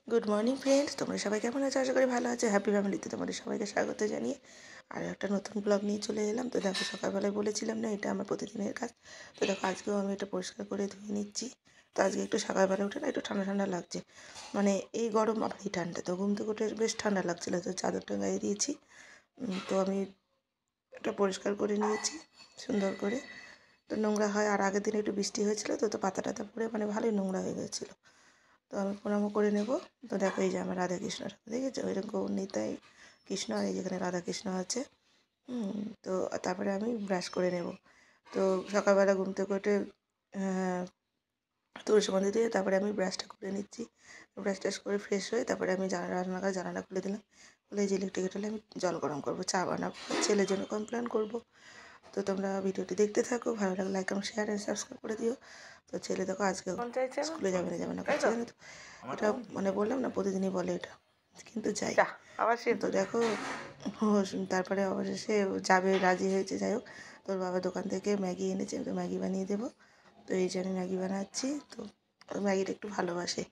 Good morning friends, তোমরা সবাই কেমন আছো? আশা করি ভালো আছে। হ্যাপি ফ্যামিলিতে তোমাদের সবাইকে স্বাগত জানিয়ে আর একটা নতুন ব্লগ নিয়ে চলে এলাম। তো দেখো, সকালবেলায় বলেছিলাম না এটা আমার প্রতিদিনের কাজ। তো দেখো, আজকেও আমি এটা পরিষ্কার করে ধুয়ে নিচ্ছি। তো আজকে একটু সকালবেলা উঠে না একটু ঠান্ডা ঠান্ডা লাগছে, মানে এই গরম আবার এই ঠান্ডা। তো ঘুম থেকে উঠে বেশ ঠান্ডা লাগছিলো, তো চাদরটা গায়ে দিয়েছি। তো আমি এটা পরিষ্কার করে নিয়েছি সুন্দর করে। তো নোংরা হয়, আর আগের দিন একটু বৃষ্টি হয়েছিলো, তো পাতা টাতা পড়ে মানে ভালোই নোংরা হয়ে গেছিলো। তো আমি প্রণামও করে নেব। তো দেখো, এই যে আমার রাধাকৃষ্ণ ঠাকুর দেখেছো, ওইরকম নিতাই কৃষ্ণ, আর এই যেখানে রাধাকৃষ্ণ আছে। তো তারপরে আমি ব্রাশ করে নেব। তো সকালবেলা ঘুম থেকে উঠে তুলসী মন্দির দিয়ে তারপরে আমি ব্রাশটা করে নিচ্ছি। ব্রাশ টাশ করে ফ্রেশ হয়ে তারপরে আমি জানালা খুলে দিলাম। খুলে এই যে ইলেকট্রিক কেটলে আমি জল গরম করবো, চা বানাবো, ছেলের জন্য কমপ্লেন করবো। তো তোমরা ভিডিওটি দেখতে থাকো, ভালো লাগলে like comment share and subscribe করে দিও। তো ছেলে দেখো আজকে স্কুলে যাবে না করছে, জানো তো। এটা মানে বললাম না, প্রতিদিনই বলে এটা, কিন্তু যাই। তো দেখো, তারপরে অবশেষে যাবে, রাজি হয়েছে। যাই হোক, তোর বাবা দোকান থেকে ম্যাগি এনেছে, তো ম্যাগি বানিয়ে দেবো। তো এই যে আমি ম্যাগি বানাচ্ছি। তো ম্যাগিটা একটু ভালোবাসে,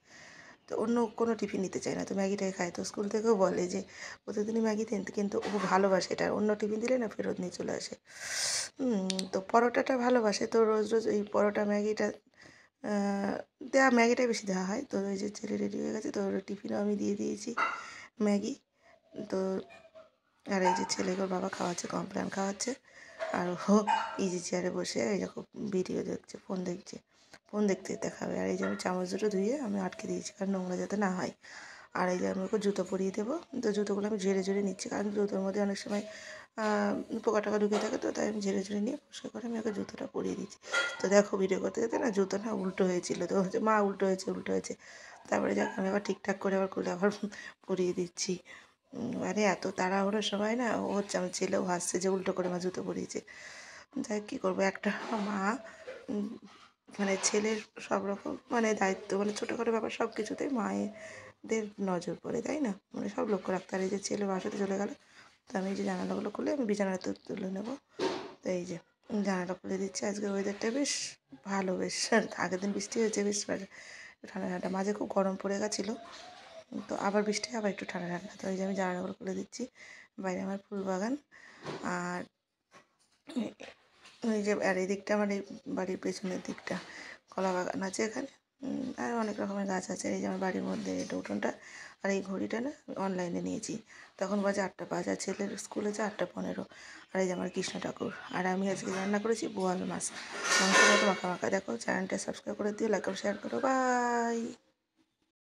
তো অন্য কোনো টিফিন নিতে চায় না, তো ম্যাগিটাই খায়। তো স্কুল থেকেও বলে যে প্রতিদিনই ম্যাগি দেন, কিন্তু ও ভালোবাসে এটা, অন্য টিফিন দিলে না ফেরত নিয়ে চলে আসে। তো পরোটাটা ভালোবাসে, তো রোজ রোজ এই পরোটা ম্যাগিটা দেওয়া, ম্যাগিটাই বেশি দেওয়া হয়। তো ওই যে ছেলে রেডি হয়ে গেছে, তো ওর টিফিনও আমি দিয়ে দিয়েছি ম্যাগি। তো আর এই যে ছেলেকে ওর বাবা খাওয়াচ্ছে, কমপ্লেন খাওয়াচ্ছে, আর ও ইজি চেয়ারে বসে এরকম ভিডিও দেখছে, ফোন দেখতে দেখাবে। আর এই যে আমি চামচ দুটো ধুয়ে আমি আটকে দিয়েছি, কারণ নোংরা যাতে না হয়। আর এই যে আমি ওকে জুতো পরিয়ে দেবো। তো জুতোগুলো আমি ঝেড়ে ঝেড়ে নিচ্ছি, কারণ জুতোর মধ্যে অনেক সময় পোকা টাকা ঢুকে থাকে, তো তাই আমি ঝেড়ে ঝেড়ে নিয়ে পরিষ্কার করে আমি ওকে জুতোটা পরিয়ে দিচ্ছি। তো দেখো, ভিডিও করতে করতে না জুতো না উল্টো হয়েছিল, তো হচ্ছে মা উল্টো হয়েছে। তারপরে যাক, আমি আবার ঠিকঠাক করে আবার খুলে আবার পরিয়ে দিচ্ছি। মানে এত তাড়াহুড়োর সময় না ও হচ্ছে, আমার ছেলেও হাসছে যে উল্টো করে মা জুতো পরিয়েছে। যাই, কী করবো, একটা মা মানে ছেলের সব রকম মানে দায়িত্ব, মানে ছোটোখাটো ব্যাপার সব কিছুতেই মায়েদের নজর পড়ে, তাই না? মানে সব লক্ষ্য রাখতে। আর এই যে ছেলে বাসাতে চলে গেল, তো আমি এই যে জানালাগুলো খুলে আমি বিছানাটা তুলে নেবো। তো এই যে জানালা খুলে দিচ্ছি। আজকে ওয়েদারটা বেশ ভালো, বেশ আগের দিন বৃষ্টি হয়েছে, বেশ ঠান্ডা ঠান্ডা, মাঝে খুব গরম পড়ে গেছিলো, তো আবার বৃষ্টি, আবার একটু ঠান্ডা ঠান্ডা। তো এই যে আমি জানালাগুলো খুলে দিচ্ছি। বাইরে আমার ফুল বাগান, আর এই যে আর এই দিকটা আমার এই বাড়ির পেছনের দিকটা কলা বাগান আছে এখানে, আর অনেক রকমের গাছ আছে। এই যে আমার বাড়ির মধ্যে এটা উঠোনটা। আর এই ঘড়িটা না অনলাইনে নিয়েছি, তখন বাজে 8:05, আর ছেলের স্কুলে যে 8:15। আর এই যে আমার কৃষ্ণ ঠাকুর। আর আমি আজকে রান্না করেছি বোয়াল মাছ, মাংস মতো মাখা মাখা। দেখো, চ্যানেলটা সাবস্ক্রাইব করে দিও, লাইক শেয়ার করো, বাই।